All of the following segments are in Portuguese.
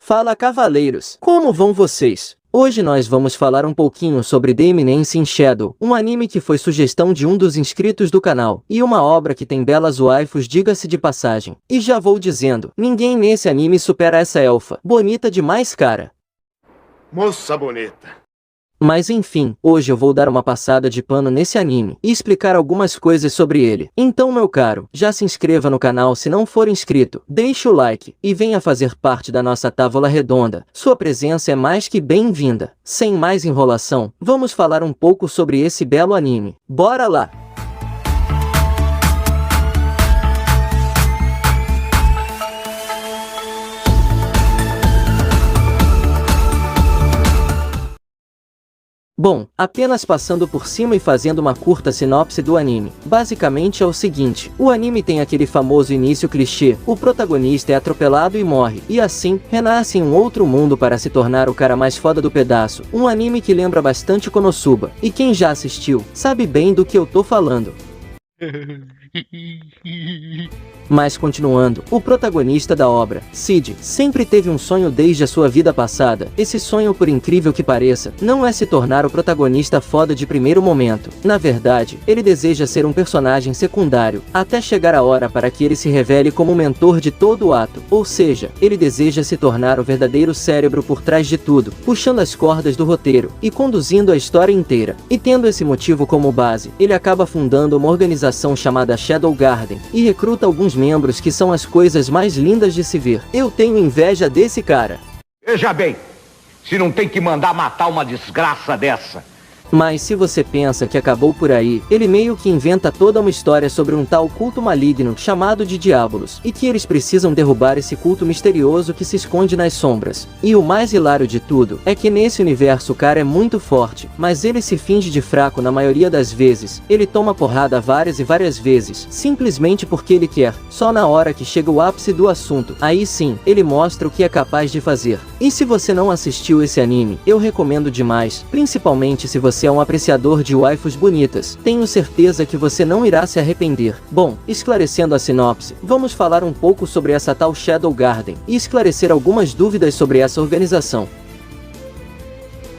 Fala, cavaleiros! Como vão vocês? Hoje nós vamos falar um pouquinho sobre The Eminence in Shadow, um anime que foi sugestão de um dos inscritos do canal, e uma obra que tem belas waifus, diga-se de passagem. E já vou dizendo, ninguém nesse anime supera essa elfa, bonita demais, cara. Moça bonita. Mas enfim, hoje eu vou dar uma passada de pano nesse anime e explicar algumas coisas sobre ele. Então, meu caro, já se inscreva no canal se não for inscrito, deixe o like e venha fazer parte da nossa távola redonda. Sua presença é mais que bem-vinda. Sem mais enrolação, vamos falar um pouco sobre esse belo anime. Bora lá! Bom, apenas passando por cima e fazendo uma curta sinopse do anime. Basicamente é o seguinte, o anime tem aquele famoso início clichê, o protagonista é atropelado e morre, e assim, renasce em um outro mundo para se tornar o cara mais foda do pedaço. Um anime que lembra bastante Konosuba, e quem já assistiu, sabe bem do que eu tô falando. Mas continuando, o protagonista da obra, Cid, sempre teve um sonho desde a sua vida passada. Esse sonho, por incrível que pareça, não é se tornar o protagonista foda de primeiro momento. Na verdade, ele deseja ser um personagem secundário, até chegar a hora para que ele se revele como o mentor de todo o ato. Ou seja, ele deseja se tornar o verdadeiro cérebro por trás de tudo, puxando as cordas do roteiro e conduzindo a história inteira. E tendo esse motivo como base, ele acaba fundando uma organização chamada Shadow Garden e recruta alguns membros que são as coisas mais lindas de se ver. Eu tenho inveja desse cara. Veja bem, se não tem que mandar matar uma desgraça dessa. Mas se você pensa que acabou por aí, ele meio que inventa toda uma história sobre um tal culto maligno chamado de Diabolos, e que eles precisam derrubar esse culto misterioso que se esconde nas sombras. E o mais hilário de tudo, é que nesse universo o cara é muito forte, mas ele se finge de fraco na maioria das vezes. Ele toma porrada várias e várias vezes, simplesmente porque ele quer. Só na hora que chega o ápice do assunto, aí sim, ele mostra o que é capaz de fazer. E se você não assistiu esse anime, eu recomendo demais, principalmente se você é um apreciador de waifus bonitas. Tenho certeza que você não irá se arrepender. Bom, esclarecendo a sinopse, vamos falar um pouco sobre essa tal Shadow Garden e esclarecer algumas dúvidas sobre essa organização.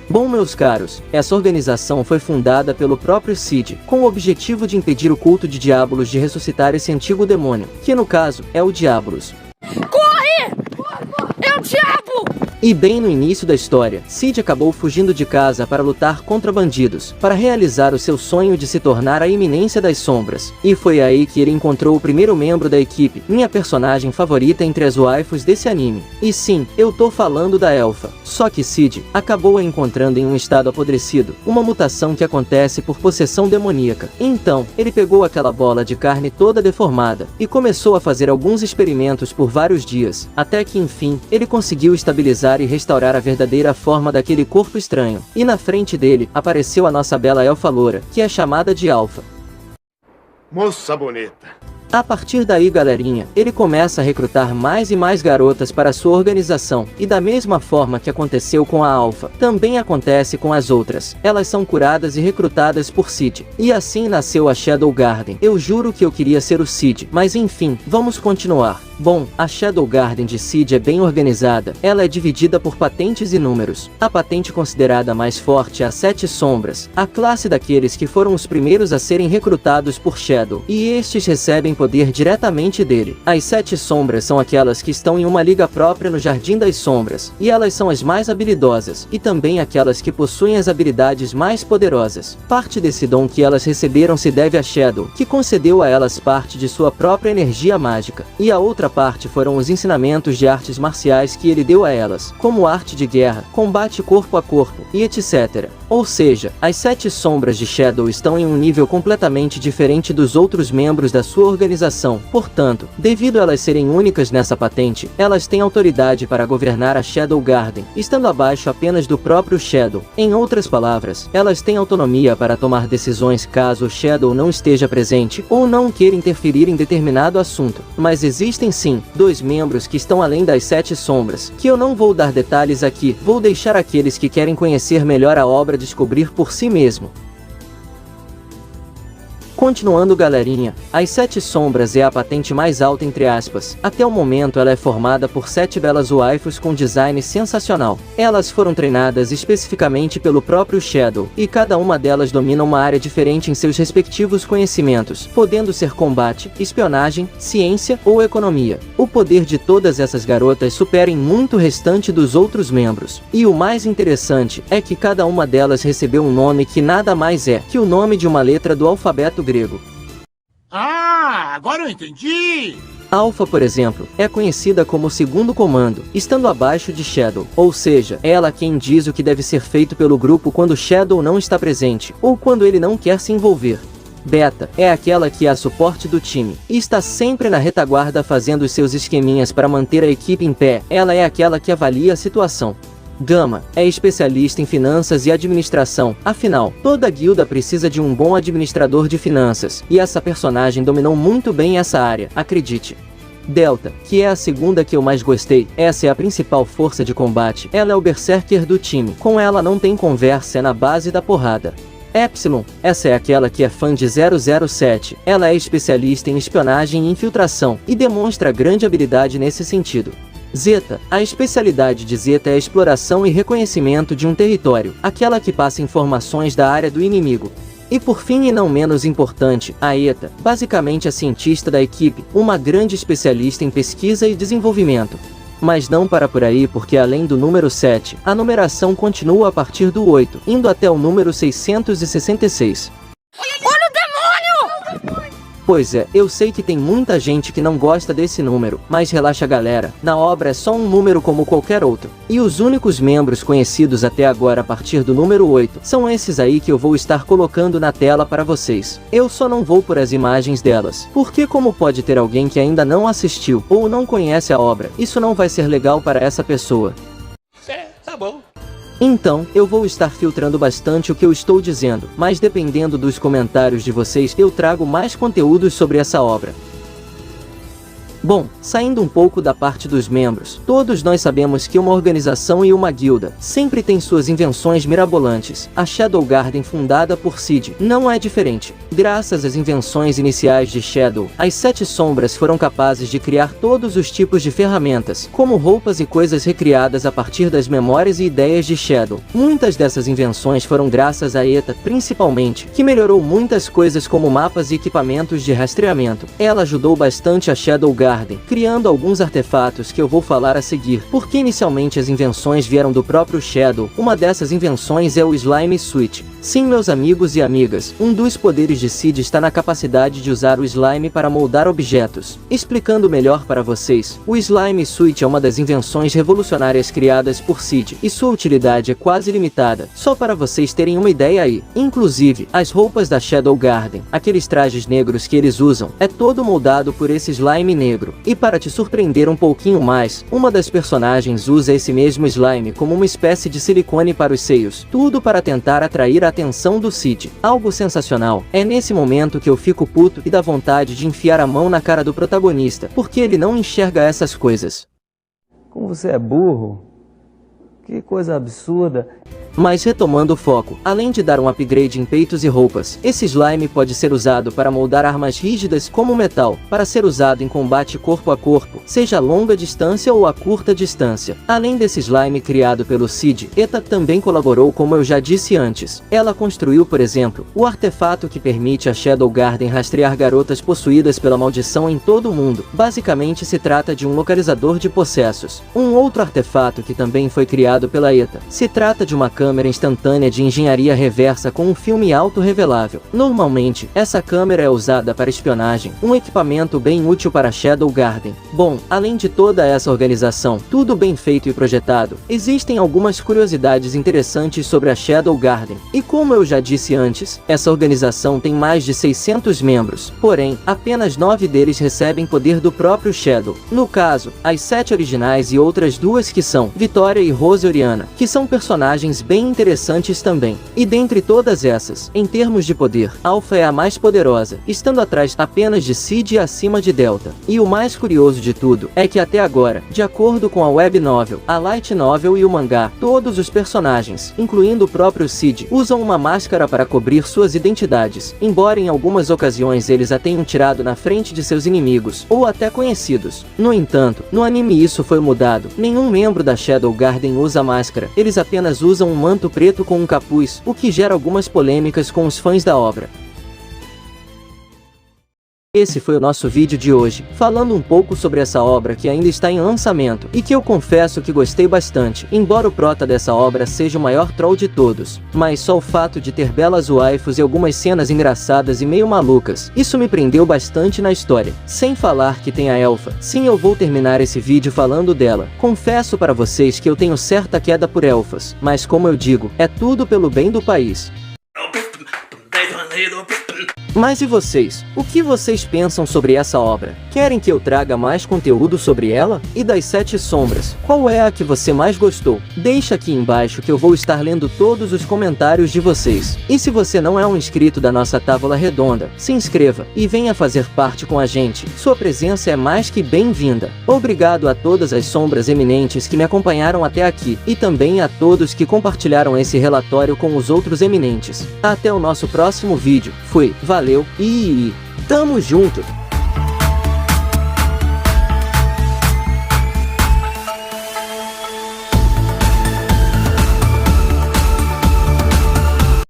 Bom, meus caros, essa organização foi fundada pelo próprio Cid, com o objetivo de impedir o culto de Diabolos de ressuscitar esse antigo demônio, que no caso, é o Diabolos. Corre! É o diabo! E bem no início da história, Cid acabou fugindo de casa para lutar contra bandidos, para realizar o seu sonho de se tornar a Eminência das Sombras. E foi aí que ele encontrou o primeiro membro da equipe, minha personagem favorita entre as waifus desse anime. E sim, eu tô falando da Elfa. Só que Cid acabou a encontrando em um estado apodrecido, uma mutação que acontece por possessão demoníaca. Então, ele pegou aquela bola de carne toda deformada, e começou a fazer alguns experimentos por vários dias, até que enfim, ele conseguiu estabilizar e restaurar a verdadeira forma daquele corpo estranho. E na frente dele, apareceu a nossa bela elfa loura, que é chamada de Alpha. Moça bonita. A partir daí, galerinha, ele começa a recrutar mais e mais garotas para sua organização, e da mesma forma que aconteceu com a Alpha, também acontece com as outras. Elas são curadas e recrutadas por Cid. E assim nasceu a Shadow Garden. Eu juro que eu queria ser o Cid, mas enfim, vamos continuar. Bom, a Shadow Garden de Cid é bem organizada, ela é dividida por patentes e números. A patente considerada mais forte é a Sete Sombras, a classe daqueles que foram os primeiros a serem recrutados por Shadow, e estes recebem poder diretamente dele. As Sete Sombras são aquelas que estão em uma liga própria no Jardim das Sombras, e elas são as mais habilidosas, e também aquelas que possuem as habilidades mais poderosas. Parte desse dom que elas receberam se deve a Shadow, que concedeu a elas parte de sua própria energia mágica, e a outra parte foram os ensinamentos de artes marciais que ele deu a elas, como arte de guerra, combate corpo a corpo, e etc. Ou seja, as Sete Sombras de Shadow estão em um nível completamente diferente dos outros membros da sua organização. Portanto, devido a elas serem únicas nessa patente, elas têm autoridade para governar a Shadow Garden, estando abaixo apenas do próprio Shadow. Em outras palavras, elas têm autonomia para tomar decisões caso o Shadow não esteja presente ou não queira interferir em determinado assunto. Mas existem sim, dois membros que estão além das Sete Sombras, que eu não vou dar detalhes aqui, vou deixar aqueles que querem conhecer melhor a obra descobrir por si mesmo. Continuando, galerinha, as 7 sombras é a patente mais alta entre aspas. Até o momento ela é formada por 7 belas waifus com design sensacional. Elas foram treinadas especificamente pelo próprio Shadow, e cada uma delas domina uma área diferente em seus respectivos conhecimentos, podendo ser combate, espionagem, ciência ou economia. O poder de todas essas garotas supera em muito o restante dos outros membros. E o mais interessante é que cada uma delas recebeu um nome que nada mais é que o nome de uma letra do alfabeto grego. Ah, agora eu entendi! Alpha, por exemplo, é conhecida como o segundo comando, estando abaixo de Shadow, ou seja, ela quem diz o que deve ser feito pelo grupo quando Shadow não está presente, ou quando ele não quer se envolver. Beta é aquela que é a suporte do time, e está sempre na retaguarda fazendo os seus esqueminhas para manter a equipe em pé. Ela é aquela que avalia a situação. Gama é especialista em finanças e administração, afinal, toda guilda precisa de um bom administrador de finanças, e essa personagem dominou muito bem essa área, acredite. Delta, que é a segunda que eu mais gostei, essa é a principal força de combate, ela é o berserker do time, com ela não tem conversa, é na base da porrada. Epsilon, essa é aquela que é fã de 007, ela é especialista em espionagem e infiltração, e demonstra grande habilidade nesse sentido. Zeta, a especialidade de Zeta é a exploração e reconhecimento de um território, aquela que passa informações da área do inimigo. E por fim e não menos importante, a Eta, basicamente a cientista da equipe, uma grande especialista em pesquisa e desenvolvimento. Mas não para por aí, porque além do número 7, a numeração continua a partir do 8, indo até o número 666. Olha o demônio! Pois é, eu sei que tem muita gente que não gosta desse número, mas relaxa galera, na obra é só um número como qualquer outro. E os únicos membros conhecidos até agora a partir do número 8, são esses aí que eu vou estar colocando na tela para vocês. Eu só não vou por as imagens delas, porque como pode ter alguém que ainda não assistiu, ou não conhece a obra, isso não vai ser legal para essa pessoa. Tá bom. Então, eu vou estar filtrando bastante o que eu estou dizendo, mas dependendo dos comentários de vocês, eu trago mais conteúdos sobre essa obra. Bom, saindo um pouco da parte dos membros, todos nós sabemos que uma organização e uma guilda sempre tem suas invenções mirabolantes. A Shadow Garden, fundada por Cid, não é diferente. Graças às invenções iniciais de Shadow, as 7 sombras foram capazes de criar todos os tipos de ferramentas, como roupas e coisas recriadas a partir das memórias e ideias de Shadow. Muitas dessas invenções foram graças a Eta, principalmente, que melhorou muitas coisas como mapas e equipamentos de rastreamento. Ela ajudou bastante a Shadow Garden, criando alguns artefatos que eu vou falar a seguir, porque inicialmente as invenções vieram do próprio Shadow. Uma dessas invenções é o Slime Switch. Sim, meus amigos e amigas, um dos poderes de Cid está na capacidade de usar o slime para moldar objetos. Explicando melhor para vocês, o Slime Switch é uma das invenções revolucionárias criadas por Cid, e sua utilidade é quase limitada, só para vocês terem uma ideia aí. Inclusive, as roupas da Shadow Garden, aqueles trajes negros que eles usam, é todo moldado por esse slime negro. E para te surpreender um pouquinho mais, uma das personagens usa esse mesmo slime como uma espécie de silicone para os seios, tudo para tentar atrair a atenção do Cid. Algo sensacional. É nesse momento que eu fico puto e dá vontade de enfiar a mão na cara do protagonista, porque ele não enxerga essas coisas. Como você é burro? Que coisa absurda. Mas retomando o foco, além de dar um upgrade em peitos e roupas, esse slime pode ser usado para moldar armas rígidas como metal, para ser usado em combate corpo a corpo, seja a longa distância ou a curta distância. Além desse slime criado pelo Cid, Eta também colaborou, como eu já disse antes. Ela construiu, por exemplo, o artefato que permite a Shadow Garden rastrear garotas possuídas pela maldição em todo o mundo. Basicamente se trata de um localizador de possessos. Um outro artefato que também foi criado pela Eta, se trata de uma câmera instantânea de engenharia reversa com um filme autorrevelável. Normalmente, essa câmera é usada para espionagem, um equipamento bem útil para Shadow Garden. Bom, além de toda essa organização, tudo bem feito e projetado, existem algumas curiosidades interessantes sobre a Shadow Garden. E como eu já disse antes, essa organização tem mais de 600 membros, porém, apenas 9 deles recebem poder do próprio Shadow. No caso, as 7 originais e outras 2 que são Vitória e Rose Oriana, que são personagens bem interessantes também. E dentre todas essas, em termos de poder, Alpha é a mais poderosa, estando atrás apenas de Seed e acima de Delta. E o mais curioso de tudo é que até agora, de acordo com a web novel, a light novel e o mangá, todos os personagens, incluindo o próprio Seed, usam uma máscara para cobrir suas identidades, embora em algumas ocasiões eles a tenham tirado na frente de seus inimigos, ou até conhecidos. No entanto, no anime isso foi mudado, nenhum membro da Shadow Garden usa máscara, eles apenas usam um manto preto com um capuz, o que gera algumas polêmicas com os fãs da obra. Esse foi o nosso vídeo de hoje, falando um pouco sobre essa obra que ainda está em lançamento, e que eu confesso que gostei bastante, embora o prota dessa obra seja o maior troll de todos. Mas só o fato de ter belas waifus e algumas cenas engraçadas e meio malucas, isso me prendeu bastante na história. Sem falar que tem a Elfa. Sim, eu vou terminar esse vídeo falando dela. Confesso para vocês que eu tenho certa queda por elfas, mas como eu digo, é tudo pelo bem do país. Mas e vocês? O que vocês pensam sobre essa obra? Querem que eu traga mais conteúdo sobre ela? E das 7 sombras, qual é a que você mais gostou? Deixa aqui embaixo que eu vou estar lendo todos os comentários de vocês. E se você não é um inscrito da nossa Távola Redonda, se inscreva e venha fazer parte com a gente. Sua presença é mais que bem-vinda. Obrigado a todas as sombras eminentes que me acompanharam até aqui, e também a todos que compartilharam esse relatório com os outros eminentes. Até o nosso próximo vídeo. Fui, valeu e tamo junto!